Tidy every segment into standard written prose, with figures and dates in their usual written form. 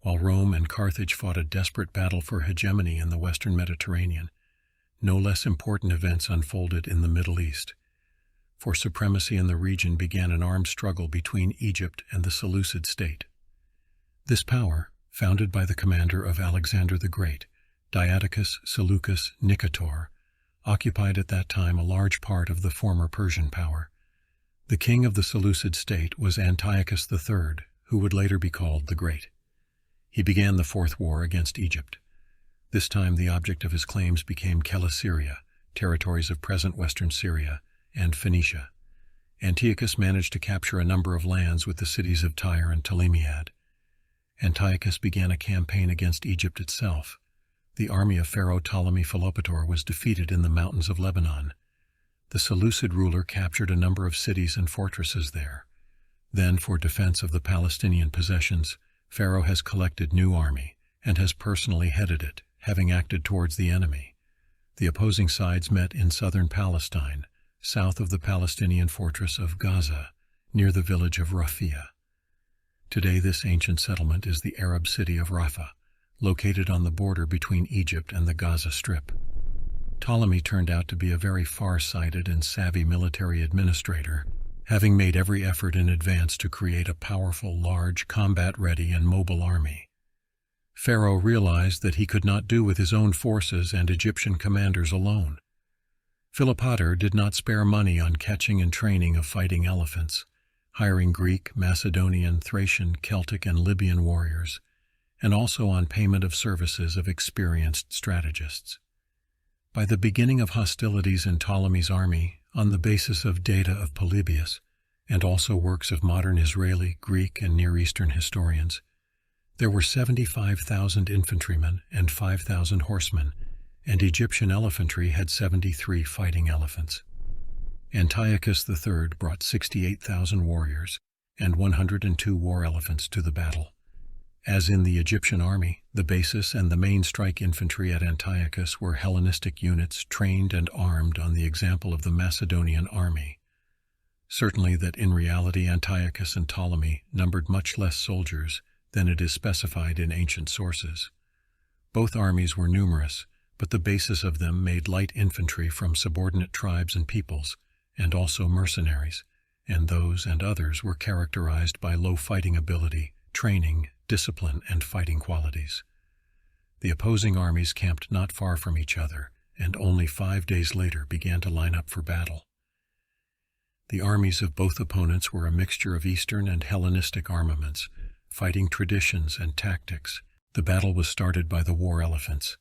while Rome and Carthage fought a desperate battle for hegemony in the western Mediterranean. No less important events unfolded in the Middle East. For supremacy in the region began an armed struggle between Egypt and the Seleucid state. This power, founded by the commander of Alexander the Great, Diadochus Seleucus Nikator, occupied at that time a large part of the former Persian power. The king of the Seleucid state was Antiochus III, who would later be called the Great. He began the Fourth War against Egypt. This time the object of his claims became Celesyria, territories of present western Syria, and Phoenicia. Antiochus managed to capture a number of lands with the cities of Tyre and Ptolemaiad. Antiochus began a campaign against Egypt itself. The army of Pharaoh Ptolemy Philopator was defeated in the mountains of Lebanon. The Seleucid ruler captured a number of cities and fortresses there. Then, for defense of the Palestinian possessions, Pharaoh has collected new army and has personally headed it, having acted towards the enemy. The opposing sides met in southern Palestine, south of the Palestinian fortress of Gaza, near the village of Raphia. Today this ancient settlement is the Arab city of Raphia, located on the border between Egypt and the Gaza Strip. Ptolemy turned out to be a very far-sighted and savvy military administrator, having made every effort in advance to create a powerful, large, combat-ready and mobile army. Pharaoh realized that he could not do with his own forces and Egyptian commanders alone. Philopator did not spare money on catching and training of fighting elephants, hiring Greek, Macedonian, Thracian, Celtic, and Libyan warriors, and also on payment of services of experienced strategists. By the beginning of hostilities in Ptolemy's army, on the basis of data of Polybius, and also works of modern Israeli, Greek, and Near Eastern historians, there were 75,000 infantrymen and 5,000 horsemen, and Egyptian elephantry had 73 fighting elephants. Antiochus III brought 68,000 warriors and 102 war elephants to the battle. As in the Egyptian army, the basis and the main strike infantry at Antiochus were Hellenistic units trained and armed on the example of the Macedonian army. Certainly that in reality Antiochus and Ptolemy numbered much less soldiers than it is specified in ancient sources. Both armies were numerous, but the basis of them made light infantry from subordinate tribes and peoples, and also mercenaries, and those and others were characterized by low fighting ability, training, discipline, and fighting qualities. The opposing armies camped not far from each other, and only 5 days later began to line up for battle. The armies of both opponents were a mixture of Eastern and Hellenistic armaments, fighting traditions and tactics. The battle was started by the war elephants.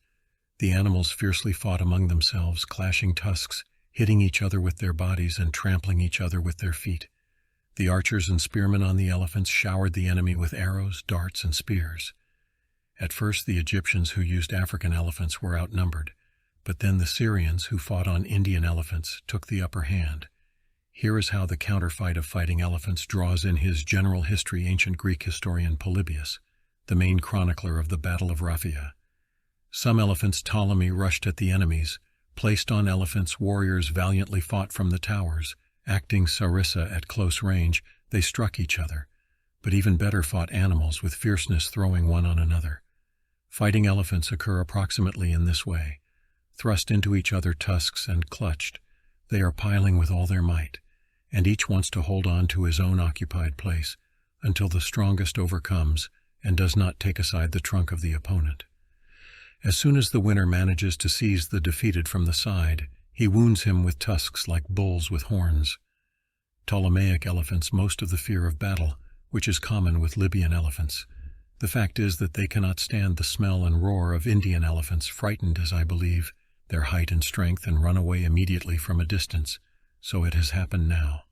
The animals fiercely fought among themselves, clashing tusks, hitting each other with their bodies and trampling each other with their feet. The archers and spearmen on the elephants showered the enemy with arrows, darts, and spears. At first the Egyptians who used African elephants were outnumbered, but then the Syrians who fought on Indian elephants took the upper hand. Here is how the counterfight of fighting elephants draws in his general history ancient Greek historian Polybius, the main chronicler of the Battle of Raphia. Some elephants Ptolemy rushed at the enemies. Placed on elephants, warriors valiantly fought from the towers. Acting sarissa at close range, they struck each other, but even better fought animals with fierceness throwing one on another. Fighting elephants occur approximately in this way. Thrust into each other tusks and clutched, they are piling with all their might, and each wants to hold on to his own occupied place until the strongest overcomes and does not take aside the trunk of the opponent. As soon as the winner manages to seize the defeated from the side, he wounds him with tusks like bulls with horns. Ptolemaic elephants most of the fear of battle, which is common with Libyan elephants. The fact is that they cannot stand the smell and roar of Indian elephants, frightened, as I believe, their height and strength, and run away immediately from a distance. So it has happened now.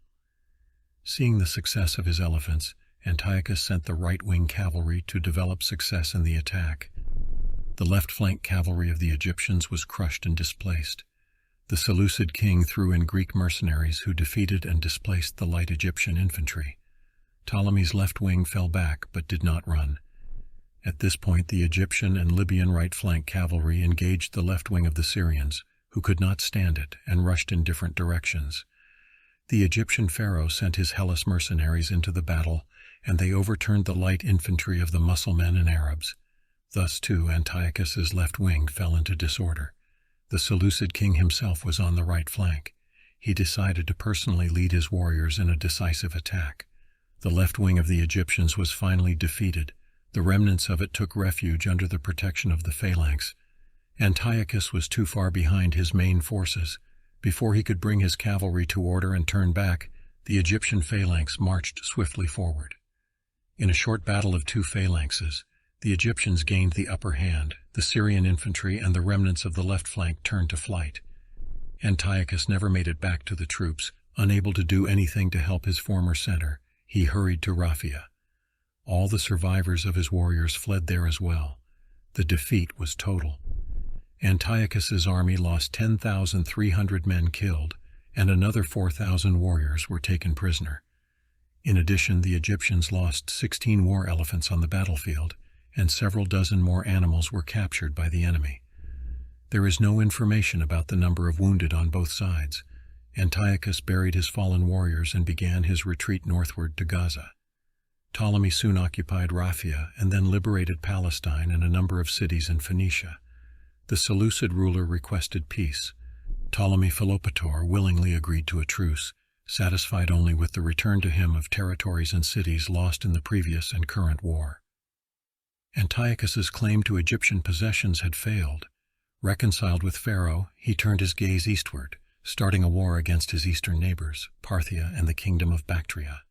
Seeing the success of his elephants, Antiochus sent the right-wing cavalry to develop success in the attack. The left flank cavalry of the Egyptians was crushed and displaced. The Seleucid king threw in Greek mercenaries who defeated and displaced the light Egyptian infantry. Ptolemy's left wing fell back but did not run. At this point the Egyptian and Libyan right flank cavalry engaged the left wing of the Syrians, who could not stand it and rushed in different directions. The Egyptian pharaoh sent his Hellas mercenaries into the battle, and they overturned the light infantry of the Mussulmen and Arabs. Thus, too, Antiochus's left wing fell into disorder. The Seleucid king himself was on the right flank. He decided to personally lead his warriors in a decisive attack. The left wing of the Egyptians was finally defeated. The remnants of it took refuge under the protection of the phalanx. Antiochus was too far behind his main forces. Before he could bring his cavalry to order and turn back, the Egyptian phalanx marched swiftly forward. In a short battle of two phalanxes, the Egyptians gained the upper hand. The Syrian infantry and the remnants of the left flank turned to flight. Antiochus never made it back to the troops. Unable to do anything to help his former center, he hurried to Raphia. All the survivors of his warriors fled there as well. The defeat was total. Antiochus's army lost 10,300 men killed, and another 4,000 warriors were taken prisoner. In addition, the Egyptians lost 16 war elephants on the battlefield, and several dozen more animals were captured by the enemy. There is no information about the number of wounded on both sides. Antiochus buried his fallen warriors and began his retreat northward to Gaza. Ptolemy soon occupied Raphia and then liberated Palestine and a number of cities in Phoenicia. The Seleucid ruler requested peace. Ptolemy Philopator willingly agreed to a truce, satisfied only with the return to him of territories and cities lost in the previous and current war. Antiochus's claim to Egyptian possessions had failed. Reconciled with Pharaoh, he turned his gaze eastward, starting a war against his eastern neighbors, Parthia and the kingdom of Bactria.